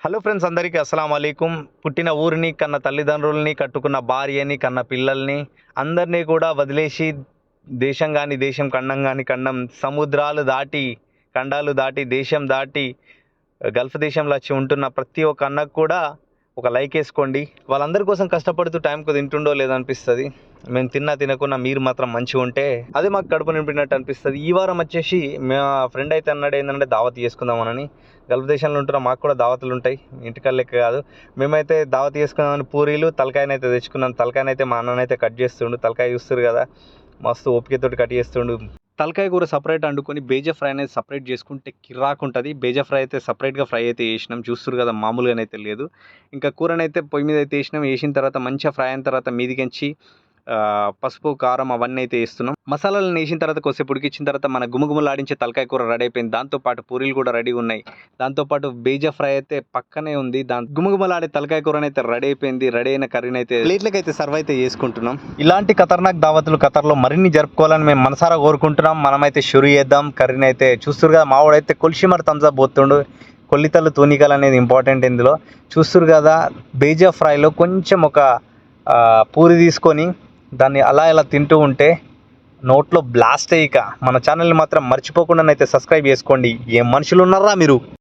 Hello friends, అందరికీ అస్సలాం వాలేకుం. పుట్టిన ఊరిని, కన్న తల్లిదండ్రులని, కట్టుకున్న భార్యని, కన్న పిల్లల్ని అందరినీ కూడా వదిలేసి దేశం కానీ దేశం, ఖండం కానీ ఖండం, సముద్రాలు దాటి, ఖండాలు దాటి, దేశం దాటి గల్ఫ్ దేశంలో వచ్చి ఉంటున్న ప్రతి ఒక్క అన్నకు కూడా ఒక లైక్ వేసుకోండి. వాళ్ళందరి కోసం కష్టపడుతూ టైంకు తింటుండో లేదనిపిస్తుంది. మేము తినకున్నా మీరు మాత్రం మంచిగా ఉంటే అది మాకు కడుపు నింపినట్టు అనిపిస్తుంది. ఈ వారం వచ్చేసి మా ఫ్రెండ్ అయితే అన్నాడు ఏంటంటే దావత్ చేసుకుందామని. గల్ఫ్ దేశంలో ఉంటున్నా మాకు కూడా దావతులు ఉంటాయి, ఇంటికల్లెక్క కాదు. మేమైతే దావత్ చేసుకుందామని పూరీలు తలకాయనైతే తెచ్చుకున్నాం. తలకాయనైతే మా అన్ననైతే కట్ చేస్తుండు. తలకాయ చూస్తారు కదా, మస్తు ఓపికతోటి కట్ చేస్తుండు. తలకాయ కూర సపరేట్ వండుకొని బేజ ఫ్రై అనేది సపరేట్ చేసుకుంటే కిరాక్ ఉంటుంది. బేజ ఫ్రై అయితే సపరేట్గా ఫ్రై అయితే వేసినాం, చూస్తారు కదా, మామూలుగానైతే లేదు. ఇంకా కూరనైతే పొయ్యి మీద అయితే వేసినాం. వేసిన తర్వాత మంచిగా ఫ్రై అయిన తర్వాత మీదికించి పసుపు, కారం అవన్నీ అయితే వేస్తున్నాం. మసాలాలను వేసిన తర్వాత కొద్దిసేపు ఉడికించిన తర్వాత మన గుమగుమలాడించే తలకాయ కూర రెడీ అయిపోయింది. దాంతోపాటు పూరీలు కూడా రెడీగా ఉన్నాయి. దాంతోపాటు బేజా ఫ్రై అయితే పక్కనే ఉంది. గుమగుమలాడే తలకాయ కూర అయితే రెడీ అయిపోయింది. రెడీ అయిన కర్రీని అయితే ప్లేట్లకి అయితే సర్వ్ అయితే చేసుకుంటున్నాం. ఇలాంటి ఖతర్నాక్ దావతులు ఖతర్లో మరిన్ని జరుపుకోవాలని మేము మనసారా కోరుకుంటున్నాం. మనమైతే షురు చేద్దాం. కర్రీని అయితే చూస్తారు కదా, మావాడైతే కొలిసి మరి థమ్స్అప్ పోతుండు. కొల్లితలు తూనికలు అనేది ఇంపార్టెంట్ ఇందులో. చూస్తారు కదా, బేజా ఫ్రైలో కొంచెం ఒక పూరి తీసుకొని దాన్ని అలా ఇలా తింటూ ఉంటే నోట్లో బ్లాస్ట్ అయ్యాక మన ఛానల్ని మాత్రం మర్చిపోకుండా అయితే సబ్స్క్రైబ్ చేసుకోండి. ఏం మనుషులు ఉన్నారా మీరు.